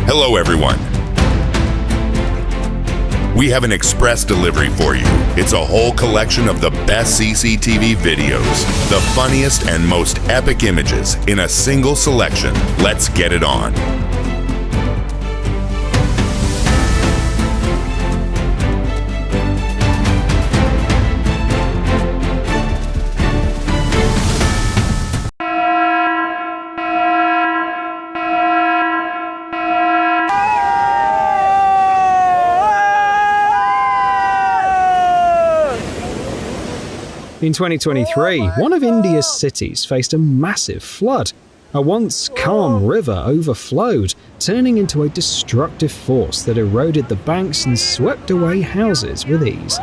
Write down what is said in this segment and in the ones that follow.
Hello, everyone. We have an express delivery for you. It's a whole collection of the best CCTV videos, the funniest and most epic images in a single selection. Let's get it on. In 2023, one of India's cities faced a massive flood. A once calm river overflowed, turning into a destructive force that eroded the banks and swept away houses with ease.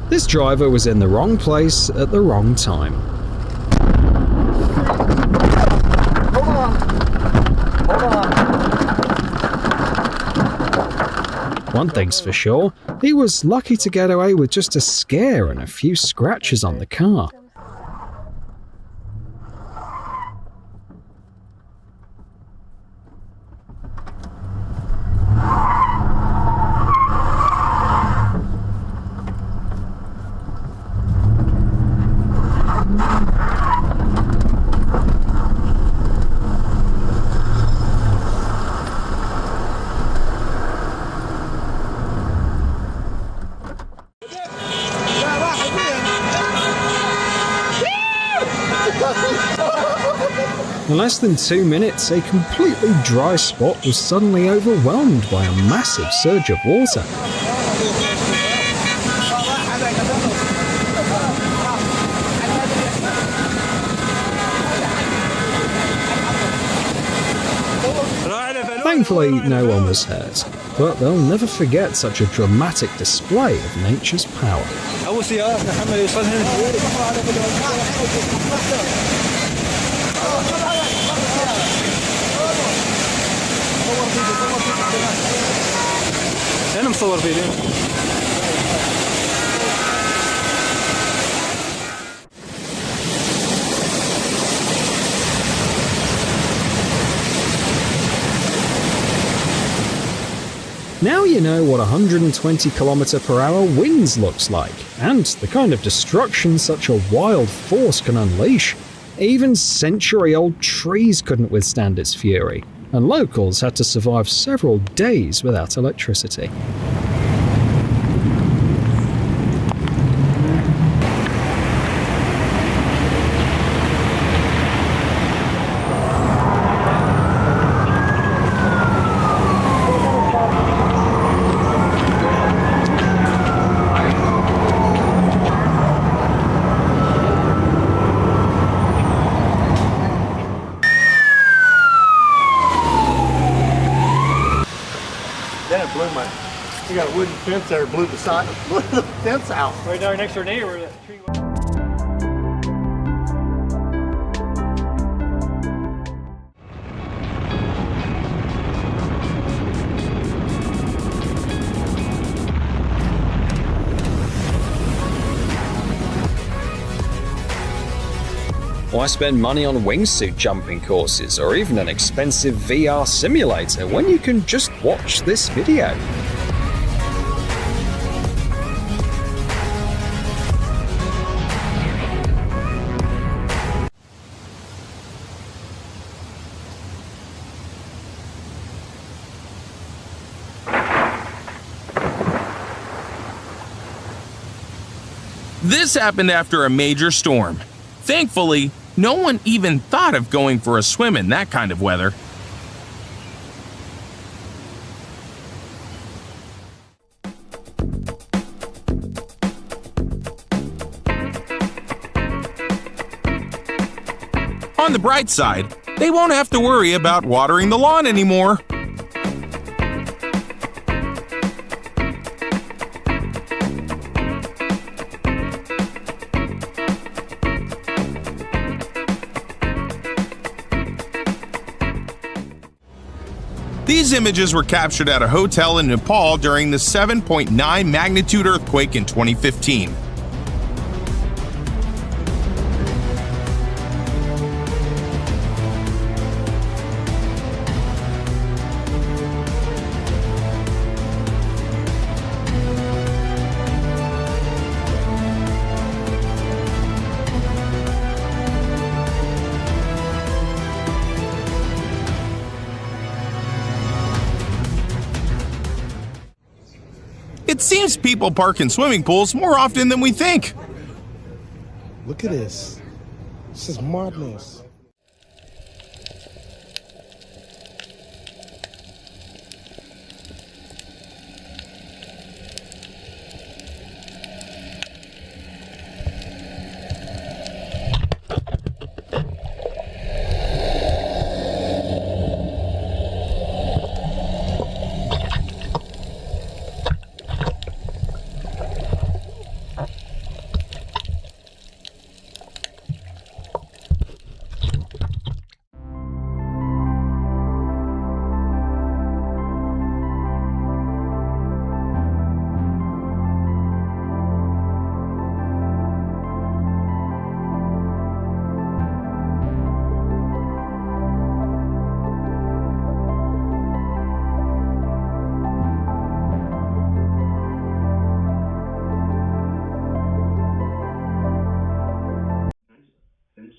This driver was in the wrong place at the wrong time. One thing's for sure, he was lucky to get away with just a scare and a few scratches on the car. In less than 2 minutes, a completely dry spot was suddenly overwhelmed by a massive surge of water. Thankfully, no one was hurt, but they'll never forget such a dramatic display of nature's power. أنا مصور فيديو. Now you know what 120 km/h winds looks like, and the kind of destruction such a wild force can unleash. Even century-old trees couldn't withstand its fury, and locals had to survive several days without electricity. Then it blew we got a wooden fence there, blew the fence out. Right there next to our neighbor where that tree was. Why spend money on wingsuit jumping courses or even an expensive VR simulator when you can just watch this video? This happened after a major storm. Thankfully, no one even thought of going for a swim in that kind of weather. On the bright side, they won't have to worry about watering the lawn anymore. These images were captured at a hotel in Nepal during the 7.9 magnitude earthquake in 2015. It seems people park in swimming pools more often than we think. Look at this. This is madness.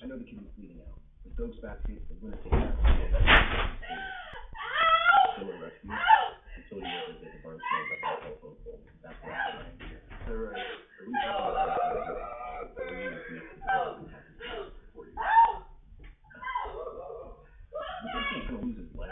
I know the kid was bleeding out. The dog's back to the lunatic. Still a rescue. Until you ever get the bar smells like a telephone pole. That's what I'm saying. Is that right? Are we talking about that? We need to connect to the dog and have to do it for you. The kid can't gonna lose his leg.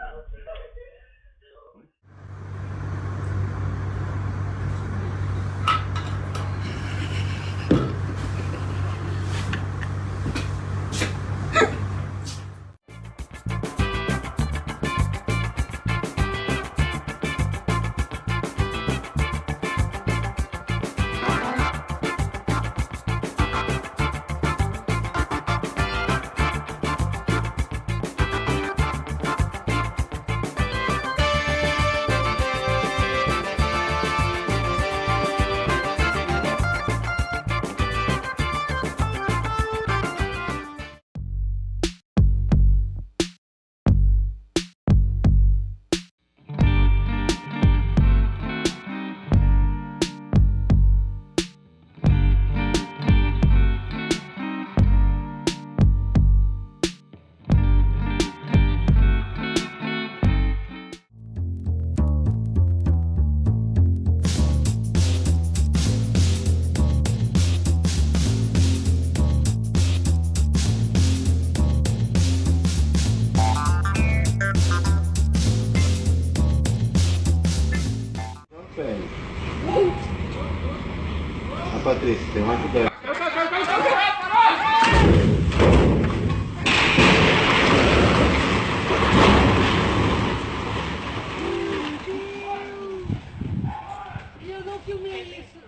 Patrícia, tem uma ajudante.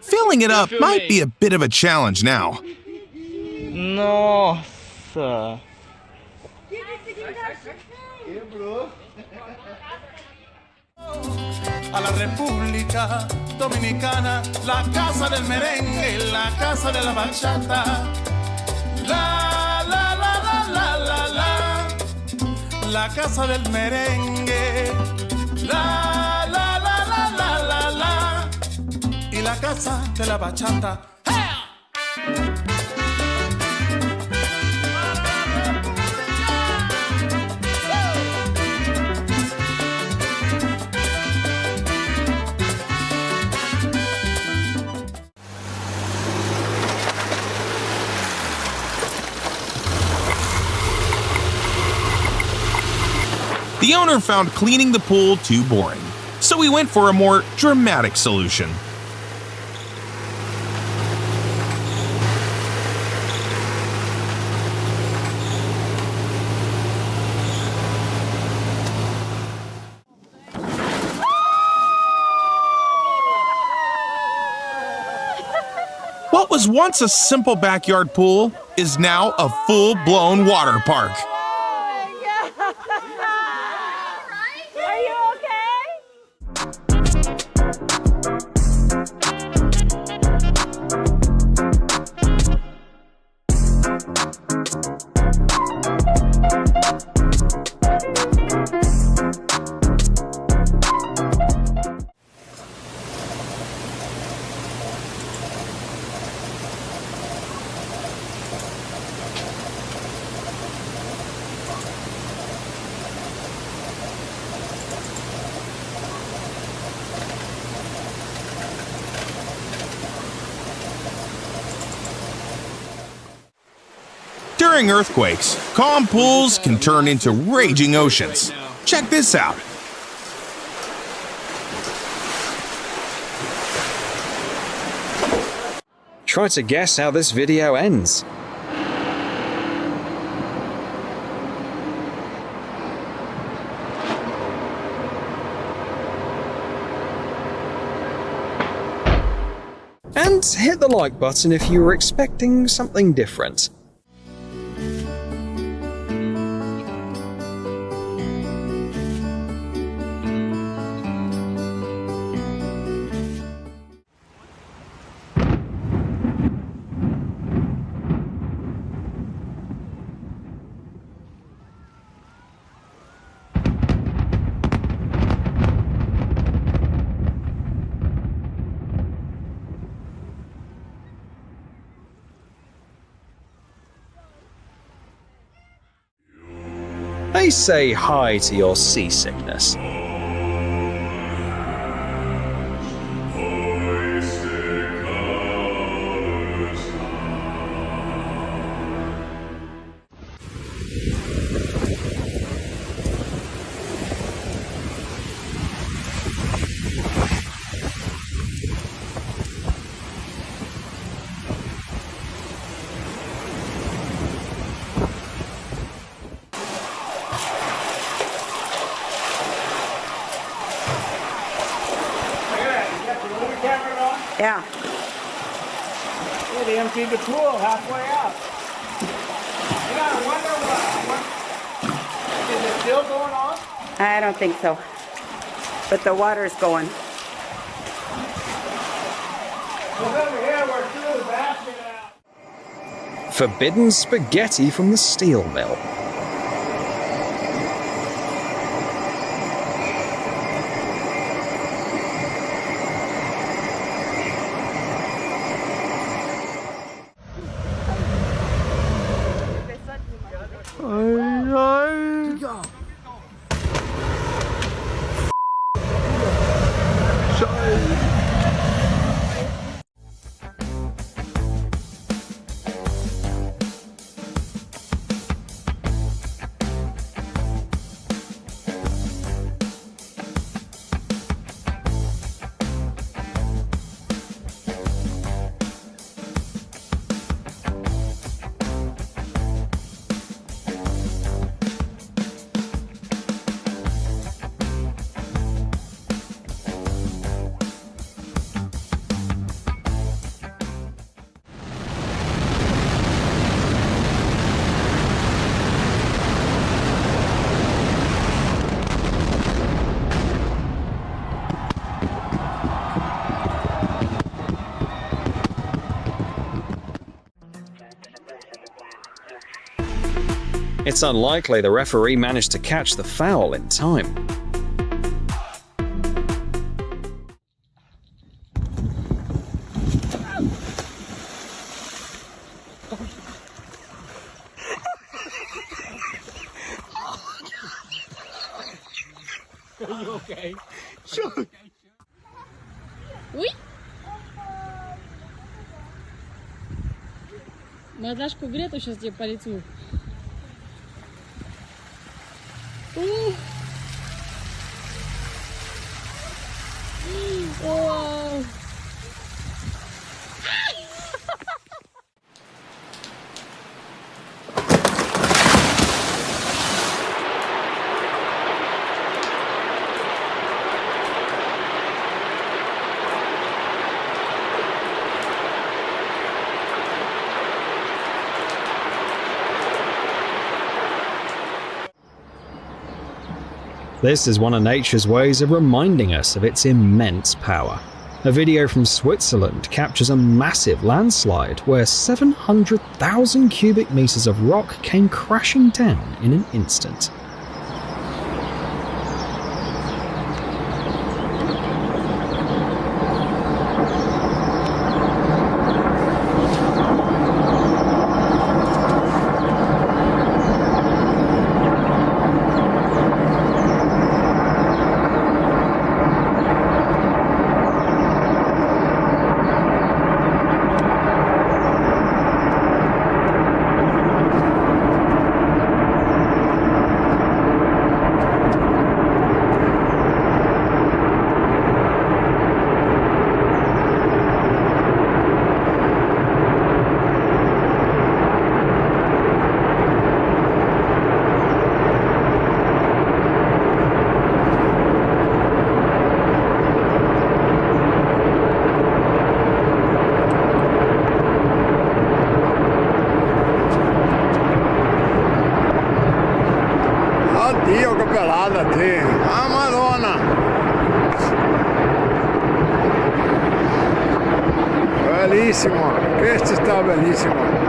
Filling it up might be a bit of a challenge now. Nossa. A la República Dominicana, la casa del merengue, la casa de la bachata. La, la, la, la, la, la, la, la casa del merengue. La, la, la, la, la, la, la, y la casa de la bachata. The owner found cleaning the pool too boring, so we went for a more dramatic solution. What was once a simple backyard pool is now a full-blown water park. Are you okay? During earthquakes, calm pools can turn into raging oceans. Check this out. Try to guess how this video ends. And hit the like button if you were expecting something different. They say hi to your seasickness. Yeah. They emptied the pool halfway out. You gotta wonder what. Is it still going on? I don't think so. But the water's going. Look over here where two of the baskets out. Forbidden spaghetti from the steel mill. It's unlikely the referee managed to catch the foul in time. Are you okay? Sure. Ui! Мордашку Грету сейчас тебе по лицу. Wow. This is one of nature's ways of reminding us of its immense power. A video from Switzerland captures a massive landslide where 700,000 cubic meters of rock came crashing down in an instant. bellísimo, que esto está bellísimo.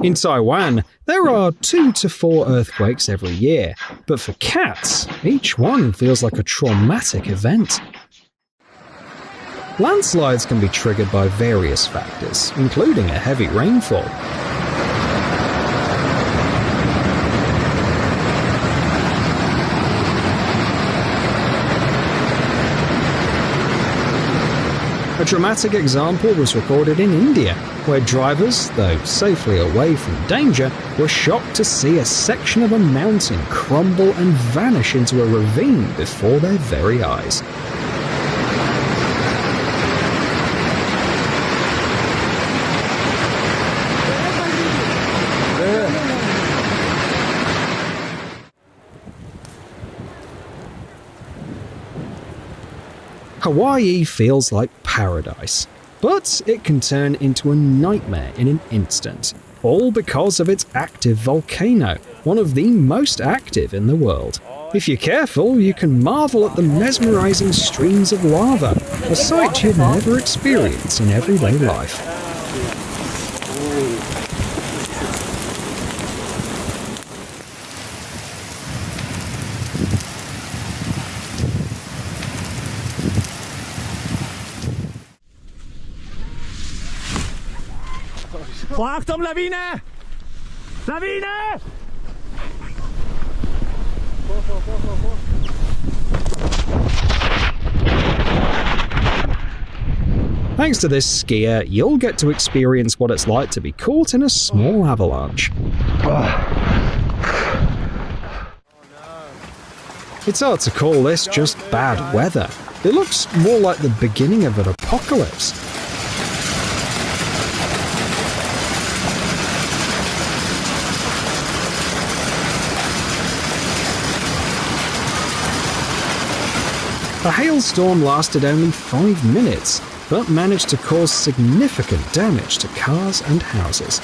In Taiwan, there are 2 to 4 earthquakes every year, but for cats, each one feels like a traumatic event. Landslides can be triggered by various factors, including a heavy rainfall. A dramatic example was recorded in India, where drivers, though safely away from danger, were shocked to see a section of a mountain crumble and vanish into a ravine before their very eyes. Hawaii feels like paradise, but it can turn into a nightmare in an instant, all because of its active volcano, one of the most active in the world. If you're careful, you can marvel at the mesmerizing streams of lava, a sight you'd never experience in everyday life. Oh, Achtung, Lawine! Lawine! Thanks to this skier, you'll get to experience what it's like to be caught in a small avalanche. It's hard to call this just bad weather. It looks more like the beginning of an apocalypse. The hailstorm lasted only 5 minutes, but managed to cause significant damage to cars and houses.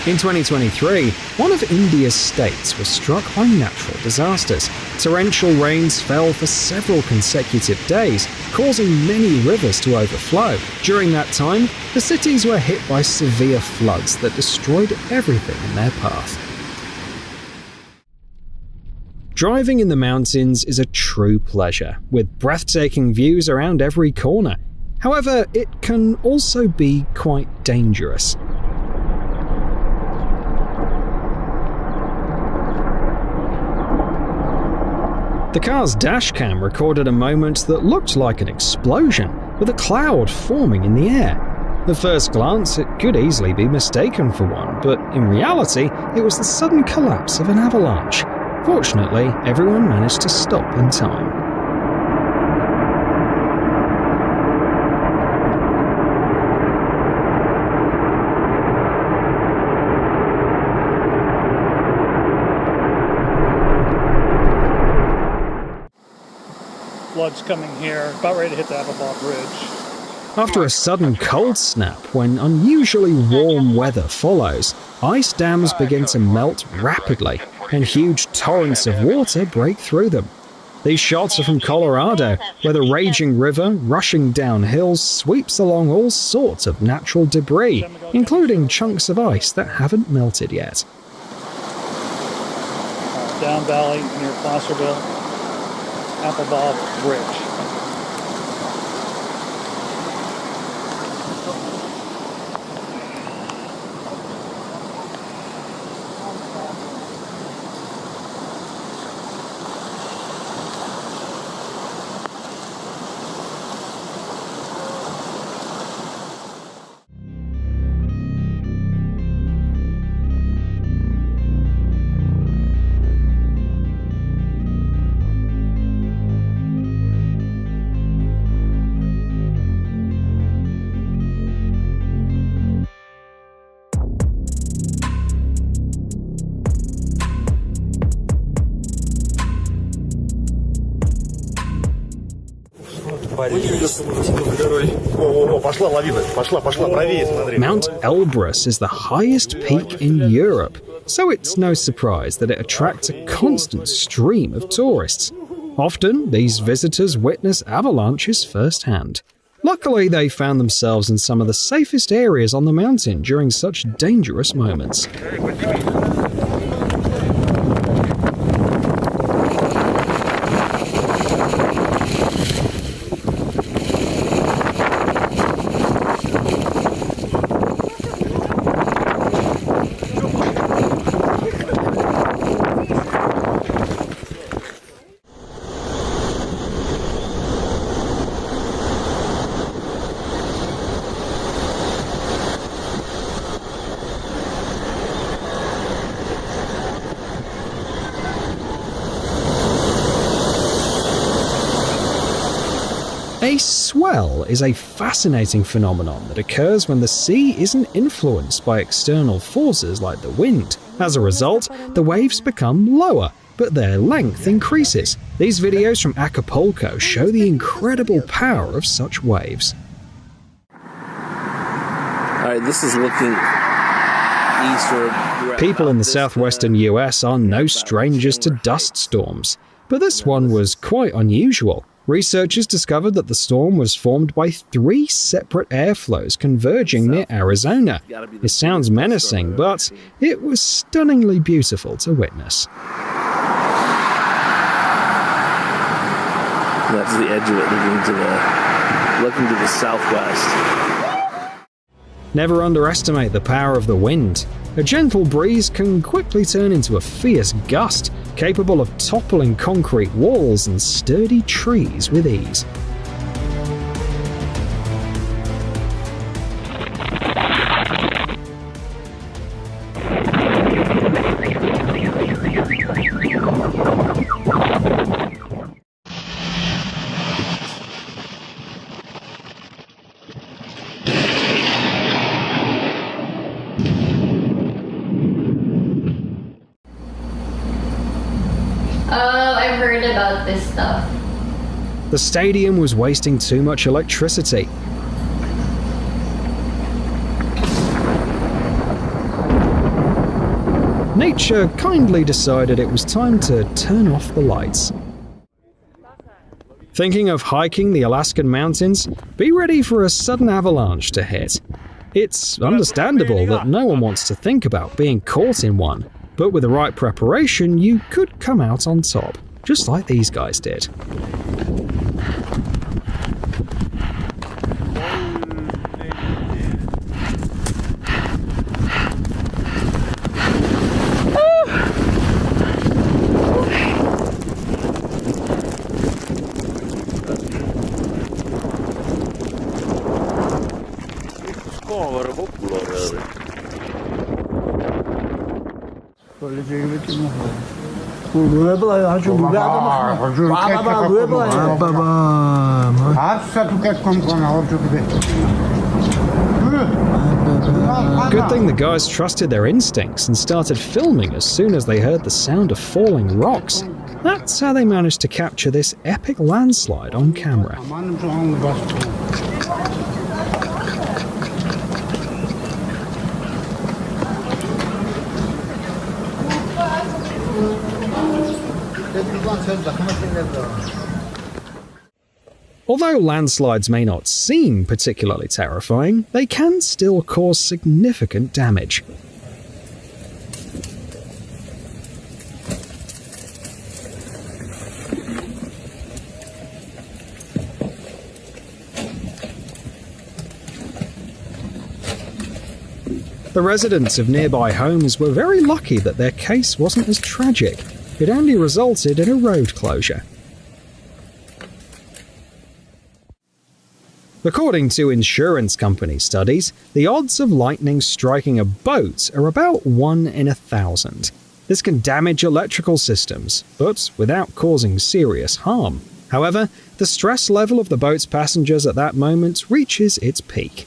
In 2023, one of India's states was struck by natural disasters. Torrential rains fell for several consecutive days, causing many rivers to overflow. During that time, the cities were hit by severe floods that destroyed everything in their path. Driving in the mountains is a true pleasure, with breathtaking views around every corner. However, it can also be quite dangerous. The car's dashcam recorded a moment that looked like an explosion, with a cloud forming in the air. At first glance, it could easily be mistaken for one, but in reality, it was the sudden collapse of an avalanche. Fortunately, everyone managed to stop in time. Flood's coming here, about ready to hit the Appleball Bridge. After a sudden cold snap, when unusually warm weather follows, ice dams begin to melt rapidly, and huge torrents of water break through them. These shots are from Colorado, where the raging river, rushing down hills, sweeps along all sorts of natural debris, including chunks of ice that haven't melted yet. Down valley near Placerville, Appleball Bridge. Mount Elbrus is the highest peak in Europe, so it's no surprise that it attracts a constant stream of tourists. Often, these visitors witness avalanches firsthand. Luckily, they found themselves in some of the safest areas on the mountain during such dangerous moments. A swell is a fascinating phenomenon that occurs when the sea isn't influenced by external forces like the wind. As a result, the waves become lower, but their length increases. These videos from Acapulco show the incredible power of such waves. Alright, this is looking eastward. People in the southwestern US are no strangers to dust storms, but this one was quite unusual. Researchers discovered that the storm was formed by 3 separate airflows converging near Arizona. It sounds menacing, but it was stunningly beautiful to witness. That's the edge of it, looking to the southwest. Never underestimate the power of the wind. A gentle breeze can quickly turn into a fierce gust, capable of toppling concrete walls and sturdy trees with ease. I've heard about this stuff. The stadium was wasting too much electricity. Nature kindly decided it was time to turn off the lights. Thinking of hiking the Alaskan mountains? Be ready for a sudden avalanche to hit. It's understandable that no one wants to think about being caught in one. But with the right preparation, you could come out on top, just like these guys did. Good thing the guys trusted their instincts and started filming as soon as they heard the sound of falling rocks. That's how they managed to capture this epic landslide on camera. Although landslides may not seem particularly terrifying, they can still cause significant damage. The residents of nearby homes were very lucky that their case wasn't as tragic. It only resulted in a road closure. According to insurance company studies, the odds of lightning striking a boat are about 1 in 1,000. This can damage electrical systems, but without causing serious harm. However, the stress level of the boat's passengers at that moment reaches its peak.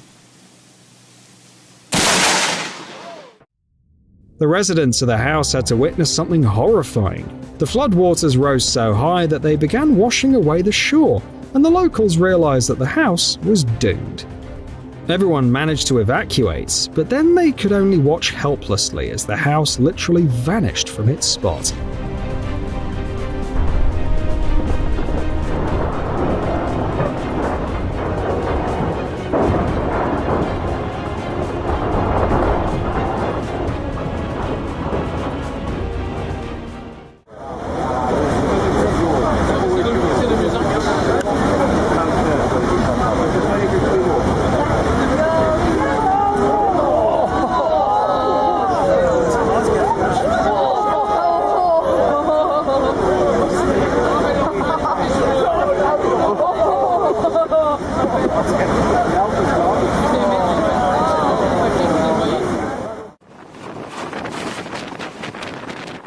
The residents of the house had to witness something horrifying. The floodwaters rose so high that they began washing away the shore, and the locals realized that the house was doomed. Everyone managed to evacuate, but then they could only watch helplessly as the house literally vanished from its spot.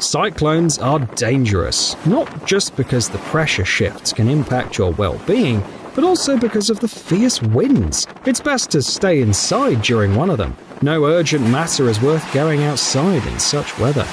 Cyclones are dangerous, not just because the pressure shifts can impact your well-being, but also because of the fierce winds. It's best to stay inside during one of them. No urgent matter is worth going outside in such weather.